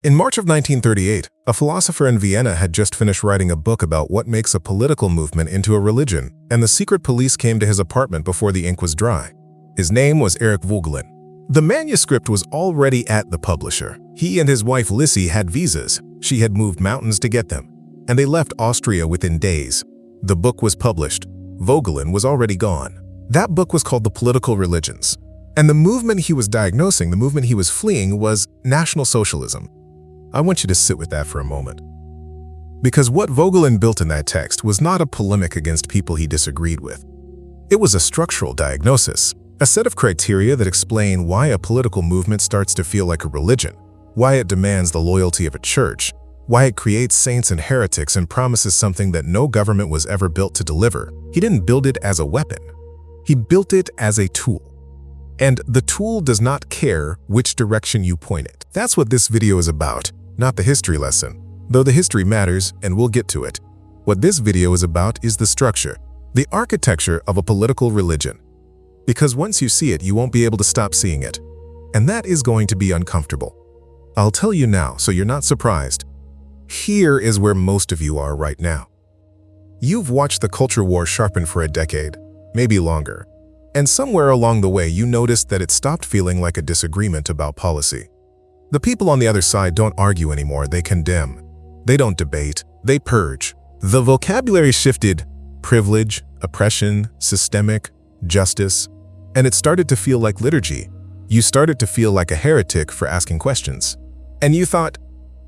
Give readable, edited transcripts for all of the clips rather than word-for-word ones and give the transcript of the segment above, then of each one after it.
In March of 1938, a philosopher in Vienna had just finished writing a book about what makes a political movement into a religion, and the secret police came to his apartment before the ink was dry. His name was Voegelin. The manuscript was already at the publisher. He and his wife Lissy had visas. She had moved mountains to get them, and they left Austria within days. The book was published. Voegelin was already gone. That book was called The Political Religions. And the movement he was diagnosing, the movement he was fleeing, was National Socialism. I want you to sit with that for a moment. Because what Voegelin built in that text was not a polemic against people he disagreed with. It was a structural diagnosis, a set of criteria that explain why a political movement starts to feel like a religion, why it demands the loyalty of a church, why it creates saints and heretics and promises something that no government was ever built to deliver. He didn't build it as a weapon. He built it as a tool. And the tool does not care which direction you point it. That's what this video is about, not the history lesson, though the history matters and we'll get to it. What this video is about is the structure, the architecture of a political religion. Because once you see it, you won't be able to stop seeing it. And that is going to be uncomfortable. I'll tell you now so you're not surprised. Here is where most of you are right now. You've watched the culture war sharpen for a decade, maybe longer. And somewhere along the way, you noticed that it stopped feeling like a disagreement about policy. The people on the other side don't argue anymore, they condemn. They don't debate, they purge. The vocabulary shifted: privilege, oppression, systemic, justice, and it started to feel like liturgy. You started to feel like a heretic for asking questions. And you thought,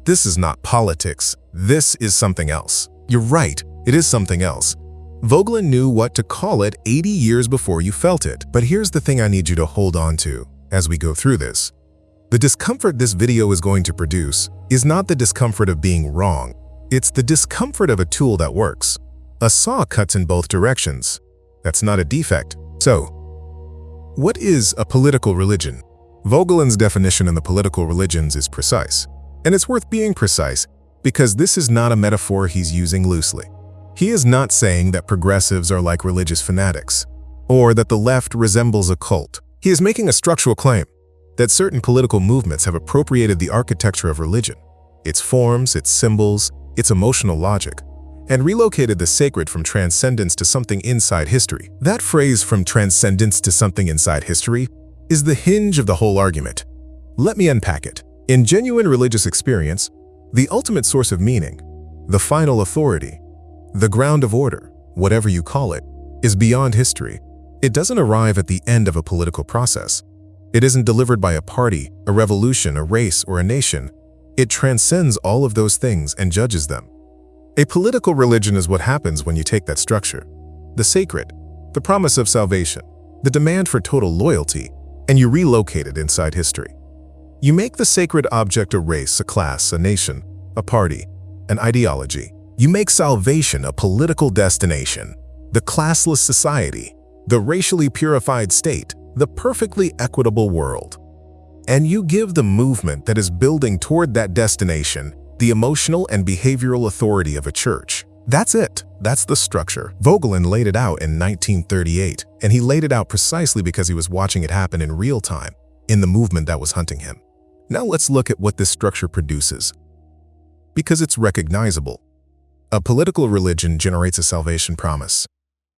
this is not politics, this is something else. You're right, it is something else. Voegelin knew what to call it 80 years before you felt it. But here's the thing I need you to hold on to as we go through this. The discomfort this video is going to produce is not the discomfort of being wrong. It's the discomfort of a tool that works. A saw cuts in both directions. That's not a defect. So, what is a political religion? Voegelin's definition in the political religions is precise. And it's worth being precise because this is not a metaphor he's using loosely. He is not saying that progressives are like religious fanatics, or that the left resembles a cult. He is making a structural claim that certain political movements have appropriated the architecture of religion, its forms, its symbols, its emotional logic, and relocated the sacred from transcendence to something inside history. That phrase, from transcendence to something inside history, is the hinge of the whole argument. Let me unpack it. In genuine religious experience, the ultimate source of meaning, the final authority, the ground of order, whatever you call it, is beyond history. It doesn't arrive at the end of a political process. It isn't delivered by a party, a revolution, a race, or a nation. It transcends all of those things and judges them. A political religion is what happens when you take that structure, the sacred, the promise of salvation, the demand for total loyalty, and you relocate it inside history. You make the sacred object a race, a class, a nation, a party, an ideology. You make salvation a political destination, the classless society, the racially purified state, the perfectly equitable world. And you give the movement that is building toward that destination the emotional and behavioral authority of a church. That's it. That's the structure. Voegelin laid it out in 1938, and he laid it out precisely because he was watching it happen in real time, in the movement that was hunting him. Now let's look at what this structure produces. Because it's recognizable. A political religion generates a salvation promise.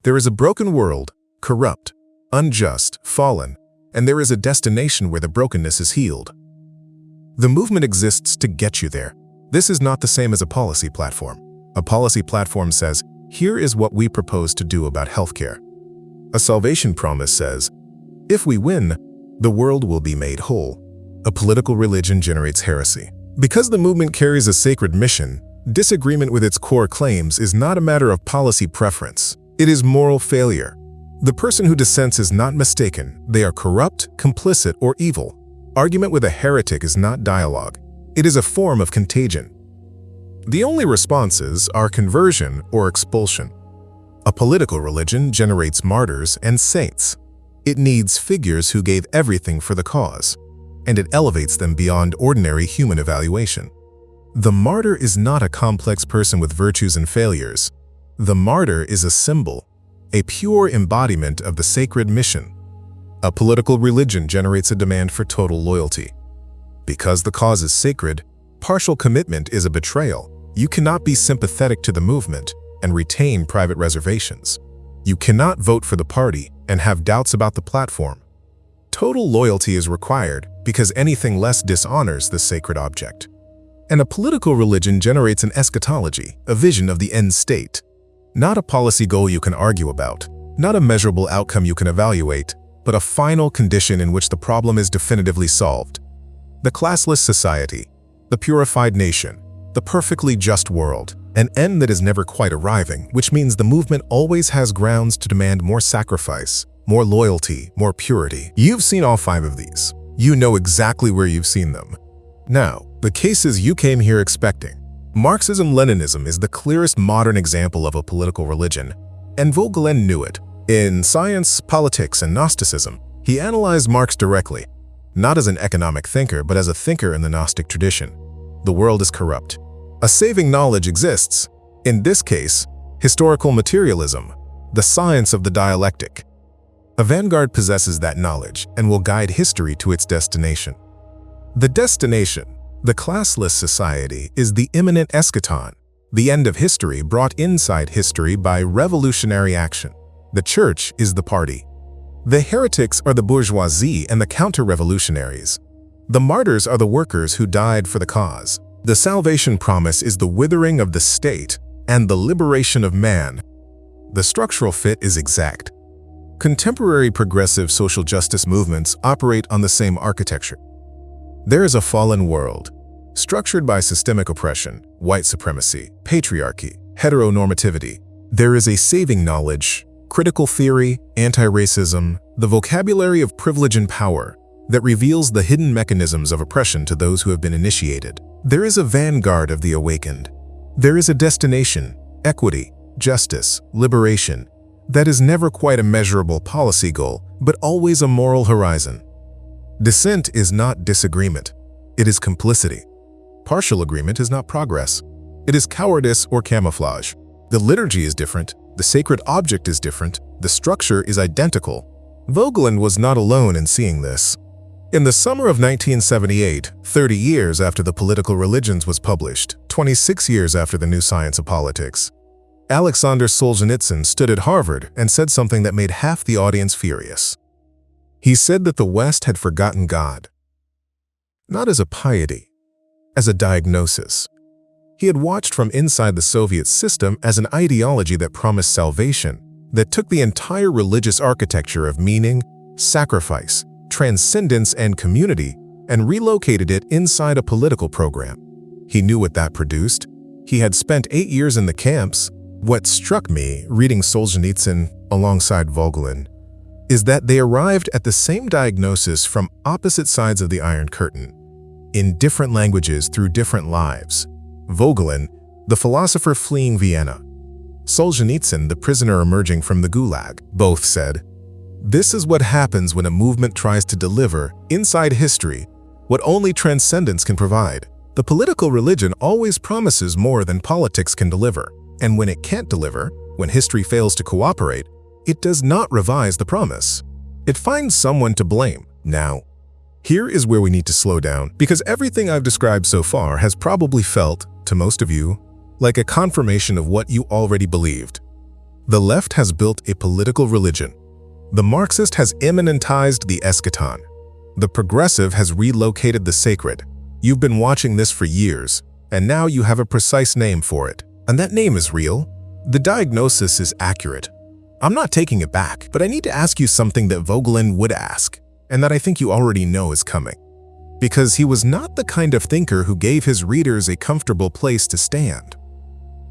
There is a broken world, corrupt, unjust, fallen, and there is a destination where the brokenness is healed. The movement exists to get you there. This is not the same as a policy platform. A policy platform says, here is what we propose to do about healthcare. A salvation promise says, if we win, the world will be made whole. A political religion generates heresy. Because the movement carries a sacred mission, disagreement with its core claims is not a matter of policy preference. It is moral failure. The person who dissents is not mistaken. They are corrupt, complicit, or evil. Argument with a heretic is not dialogue. It is a form of contagion. The only responses are conversion or expulsion. A political religion generates martyrs and saints. It needs figures who gave everything for the cause, and it elevates them beyond ordinary human evaluation. The martyr is not a complex person with virtues and failures. The martyr is a symbol, a pure embodiment of the sacred mission. A political religion generates a demand for total loyalty. Because the cause is sacred, Partial commitment is a betrayal. You cannot be sympathetic to the movement and retain private reservations. You cannot vote for the party and have doubts about the platform. Total loyalty is required because anything less dishonors the sacred object. And a political religion generates an eschatology, a vision of the end state. Not a policy goal you can argue about, not a measurable outcome you can evaluate, but a final condition in which the problem is definitively solved. The classless society, the purified nation, the perfectly just world, an end that is never quite arriving, which means the movement always has grounds to demand more sacrifice, more loyalty, more purity. You've seen all 5 of these. You know exactly where you've seen them. Now, the cases you came here expecting. Marxism-Leninism is the clearest modern example of a political religion, and Voegelin knew it. In Science, Politics, and Gnosticism, he analyzed Marx directly, not as an economic thinker, but as a thinker in the Gnostic tradition. The world is corrupt. A saving knowledge exists. In this case, historical materialism, the science of the dialectic. A vanguard possesses that knowledge and will guide history to its destination. The destination, the classless society, is the imminent eschaton, the end of history brought inside history by revolutionary action. The church is the party. The heretics are the bourgeoisie and the counter-revolutionaries. The martyrs are the workers who died for the cause. The salvation promise is the withering of the state and the liberation of man. The structural fit is exact. Contemporary progressive social justice movements operate on the same architecture. There is a fallen world, structured by systemic oppression, white supremacy, patriarchy, heteronormativity. There is a saving knowledge, critical theory, anti-racism, the vocabulary of privilege and power that reveals the hidden mechanisms of oppression to those who have been initiated. There is a vanguard of the awakened. There is a destination, equity, justice, liberation, that is never quite a measurable policy goal, but always a moral horizon. Dissent is not disagreement. It is complicity. Partial agreement is not progress. It is cowardice or camouflage. The liturgy is different. The sacred object is different. The structure is identical. Voegelin was not alone in seeing this. In the summer of 1978, 30 years after The Political Religions was published, 26 years after The New Science of Politics, Alexander Solzhenitsyn stood at Harvard and said something that made half the audience furious. He said that the West had forgotten God. Not as a piety, as a diagnosis. He had watched from inside the Soviet system as an ideology that promised salvation, that took the entire religious architecture of meaning, sacrifice, transcendence, and community, and relocated it inside a political program. He knew what that produced. He had spent 8 years in the camps. What struck me, reading Solzhenitsyn alongside Voegelin, is that they arrived at the same diagnosis from opposite sides of the Iron Curtain, in different languages through different lives. Voegelin, the philosopher fleeing Vienna. Solzhenitsyn, the prisoner emerging from the Gulag. Both said, "This is what happens when a movement tries to deliver, inside history, what only transcendence can provide. The political religion always promises more than politics can deliver, and when it can't deliver, when history fails to cooperate, it does not revise the promise. It finds someone to blame." Now, here is where we need to slow down, because everything I've described so far has probably felt, to most of you, like a confirmation of what you already believed. The left has built a political religion. The Marxist has immanentized the eschaton. The progressive has relocated the sacred. You've been watching this for years, and now you have a precise name for it. And that name is real. The diagnosis is accurate. I'm not taking it back, but I need to ask you something that Voegelin would ask, and that I think you already know is coming. Because he was not the kind of thinker who gave his readers a comfortable place to stand.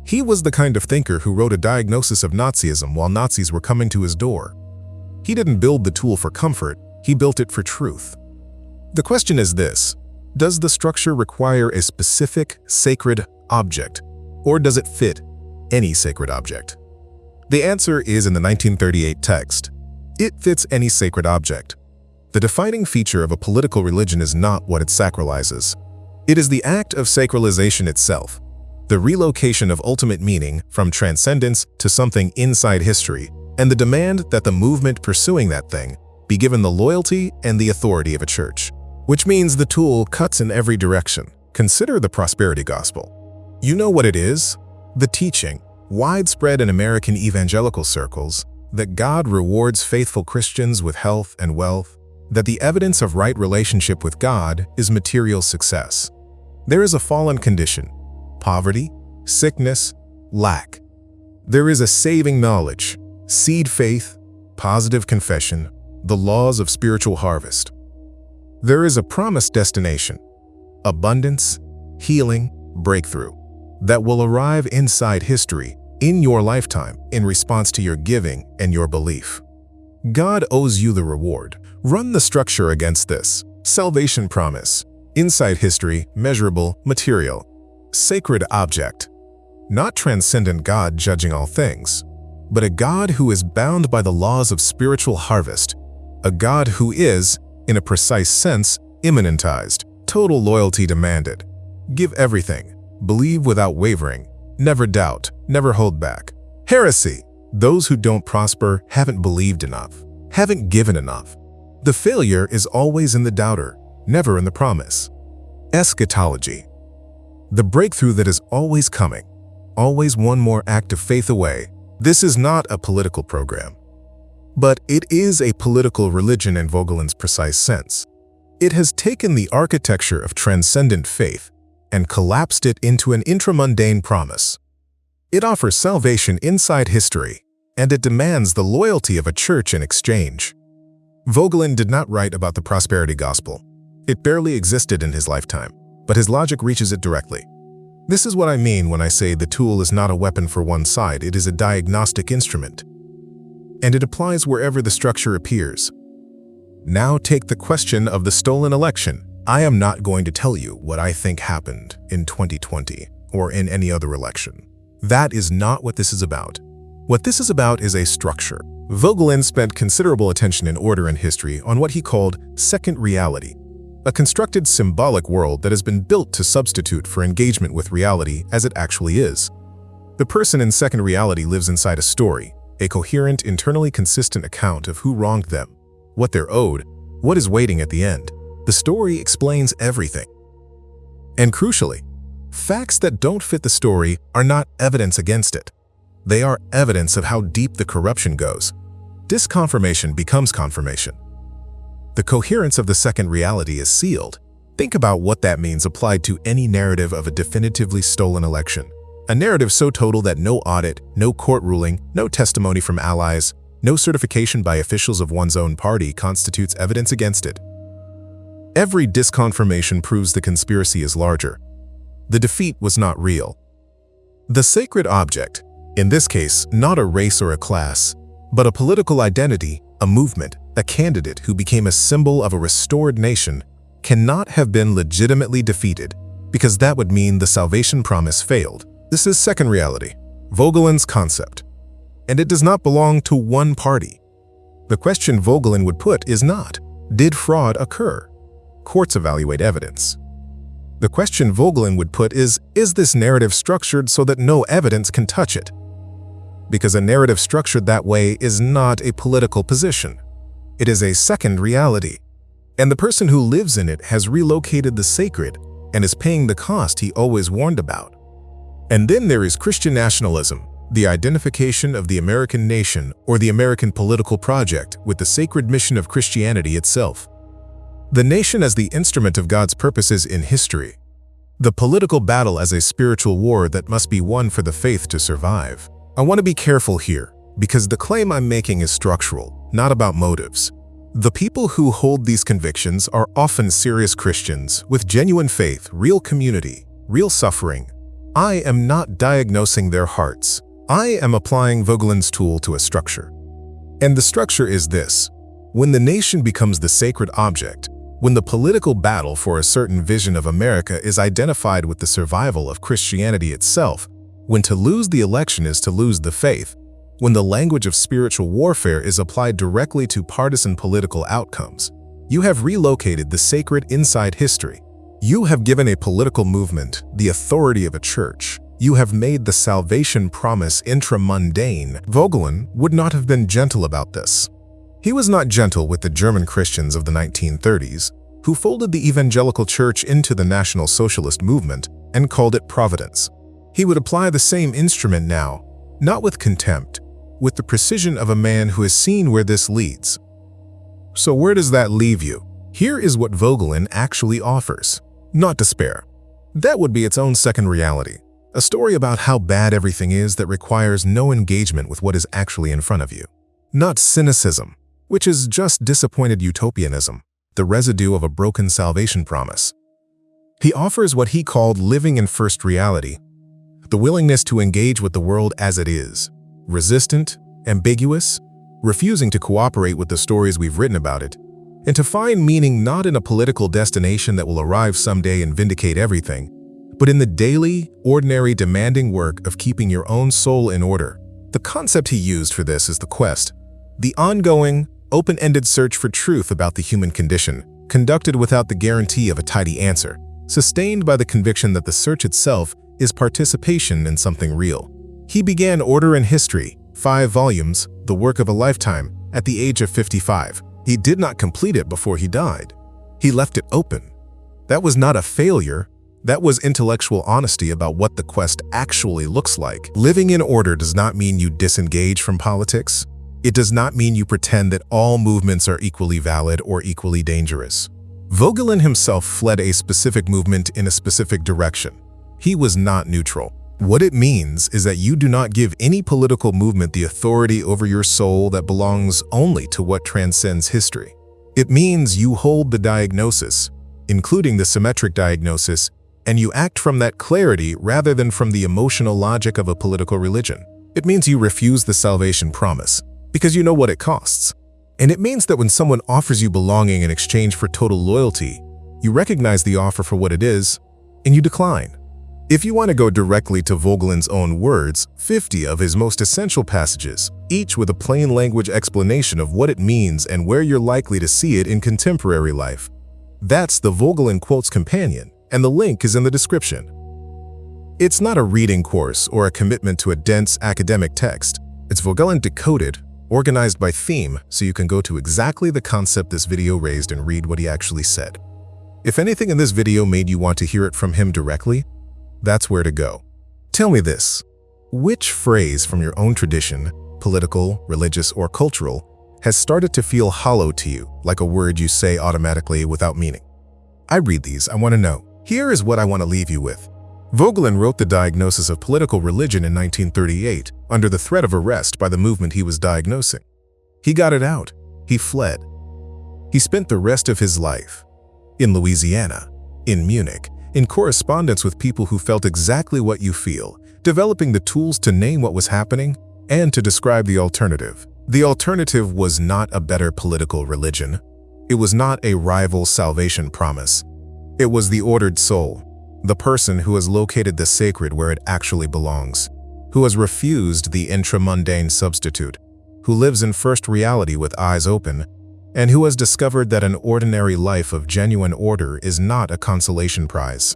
He was the kind of thinker who wrote a diagnosis of Nazism while Nazis were coming to his door. He didn't build the tool for comfort, he built it for truth. The question is this: does the structure require a specific sacred object, or does it fit any sacred object? The answer is in the 1938 text. It fits any sacred object. The defining feature of a political religion is not what it sacralizes. It is the act of sacralization itself, the relocation of ultimate meaning from transcendence to something inside history, and the demand that the movement pursuing that thing be given the loyalty and the authority of a church. Which means the tool cuts in every direction. Consider the prosperity gospel. You know what it is? The teaching, widespread in American evangelical circles, that God rewards faithful Christians with health and wealth, that the evidence of right relationship with God is material success. There is a fallen condition, poverty, sickness, lack. There is a saving knowledge, seed faith, positive confession, the laws of spiritual harvest. There is a promised destination, abundance, healing, breakthrough, that will arrive inside history, in your lifetime, in response to your giving and your belief. God owes you the reward. Run the structure against this. Salvation promise. Inside history, measurable, material. Sacred object. Not transcendent God judging all things, but a God who is bound by the laws of spiritual harvest. A God who is, in a precise sense, immanentized. Total loyalty demanded. Give everything. Believe without wavering. Never doubt. Never hold back. Heresy. Those who don't prosper haven't believed enough, haven't given enough. The failure is always in the doubter, never in the promise. Eschatology. The breakthrough that is always coming, always one more act of faith away. This is not a political program, but it is a political religion in Voegelin's precise sense. It has taken the architecture of transcendent faith and collapsed it into an intramundane promise. It offers salvation inside history, and it demands the loyalty of a church in exchange. Voegelin did not write about the prosperity gospel. It barely existed in his lifetime, but his logic reaches it directly. This is what I mean when I say the tool is not a weapon for one side, it is a diagnostic instrument. And it applies wherever the structure appears. Now take the question of the stolen election. I am not going to tell you what I think happened in 2020 or in any other election. That is not what this is about. What this is about is a structure. Voegelin spent considerable attention in Order and History on what he called second reality, a constructed symbolic world that has been built to substitute for engagement with reality as it actually is. The person in second reality lives inside a story, a coherent, internally consistent account of who wronged them, what they're owed, what is waiting at the end. The story explains everything. And crucially, facts that don't fit the story are not evidence against it. They are evidence of how deep the corruption goes. Disconfirmation becomes confirmation. The coherence of the second reality is sealed. Think about what that means applied to any narrative of a definitively stolen election. A narrative so total that no audit, no court ruling, no testimony from allies, no certification by officials of one's own party constitutes evidence against it. Every disconfirmation proves the conspiracy is larger. The defeat was not real. The sacred object, in this case, not a race or a class, but a political identity, a movement, a candidate who became a symbol of a restored nation, cannot have been legitimately defeated, because that would mean the salvation promise failed. This is second reality, Voegelin's concept, and it does not belong to one party. The question Voegelin would put is not, did fraud occur? Courts evaluate evidence. The question Voegelin would put is this narrative structured so that no evidence can touch it? Because a narrative structured that way is not a political position. It is a second reality, and the person who lives in it has relocated the sacred and is paying the cost he always warned about. And then there is Christian nationalism, the identification of the American nation or the American political project with the sacred mission of Christianity itself. The nation as the instrument of God's purposes in history. The political battle as a spiritual war that must be won for the faith to survive. I want to be careful here, because the claim I'm making is structural, not about motives. The people who hold these convictions are often serious Christians with genuine faith, real community, real suffering. I am not diagnosing their hearts. I am applying Voegelin's tool to a structure. And the structure is this. When the nation becomes the sacred object, when the political battle for a certain vision of America is identified with the survival of Christianity itself, when to lose the election is to lose the faith, when the language of spiritual warfare is applied directly to partisan political outcomes, you have relocated the sacred inside history. You have given a political movement the authority of a church. You have made the salvation promise intramundane. Voegelin would not have been gentle about this. He was not gentle with the German Christians of the 1930s, who folded the evangelical church into the National Socialist movement and called it Providence. He would apply the same instrument now, not with contempt, with the precision of a man who has seen where this leads. So where does that leave you? Here is what Voegelin actually offers. Not despair. That would be its own second reality. A story about how bad everything is that requires no engagement with what is actually in front of you. Not cynicism, which is just disappointed utopianism, the residue of a broken salvation promise. He offers what he called living in first reality, the willingness to engage with the world as it is, resistant, ambiguous, refusing to cooperate with the stories we've written about it, and to find meaning not in a political destination that will arrive someday and vindicate everything, but in the daily, ordinary, demanding work of keeping your own soul in order. The concept he used for this is the quest, the ongoing, open-ended search for truth about the human condition, conducted without the guarantee of a tidy answer, sustained by the conviction that the search itself is participation in something real. He began Order in History, 5 volumes, the work of a lifetime, at the age of 55. He did not complete it before he died. He left it open. That was not a failure. That was intellectual honesty about what the quest actually looks like. Living in order does not mean you disengage from politics. It does not mean you pretend that all movements are equally valid or equally dangerous. Voegelin himself fled a specific movement in a specific direction. He was not neutral. What it means is that you do not give any political movement the authority over your soul that belongs only to what transcends history. It means you hold the diagnosis, including the symmetric diagnosis, and you act from that clarity rather than from the emotional logic of a political religion. It means you refuse the salvation promise, because you know what it costs. And it means that when someone offers you belonging in exchange for total loyalty, you recognize the offer for what it is, and you decline. If you want to go directly to Voegelin's own words, 50 of his most essential passages, each with a plain language explanation of what it means and where you're likely to see it in contemporary life. That's the Voegelin Quotes Companion, and the link is in the description. It's not a reading course or a commitment to a dense academic text. It's Voegelin decoded, organized by theme, so you can go to exactly the concept this video raised and read what he actually said. If anything in this video made you want to hear it from him directly, that's where to go. Tell me this, which phrase from your own tradition, political, religious, or cultural, has started to feel hollow to you, like a word you say automatically without meaning? I read these, I want to know. Here is what I want to leave you with. Voegelin wrote the diagnosis of political religion in 1938 under the threat of arrest by the movement he was diagnosing. He got it out. He fled. He spent the rest of his life in Louisiana, in Munich, in correspondence with people who felt exactly what you feel, developing the tools to name what was happening and to describe the alternative. The alternative was not a better political religion. It was not a rival salvation promise. It was the ordered soul, the person who has located the sacred where it actually belongs, who has refused the intramundane substitute, who lives in first reality with eyes open, and who has discovered that an ordinary life of genuine order is not a consolation prize.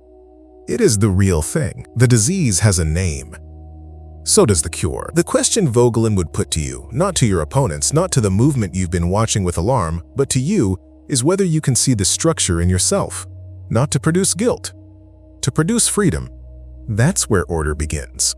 It is the real thing. The disease has a name. So does the cure. The question Voegelin would put to you, not to your opponents, not to the movement you've been watching with alarm, but to you, is whether you can see the structure in yourself, not to produce guilt, to produce freedom. That's where order begins.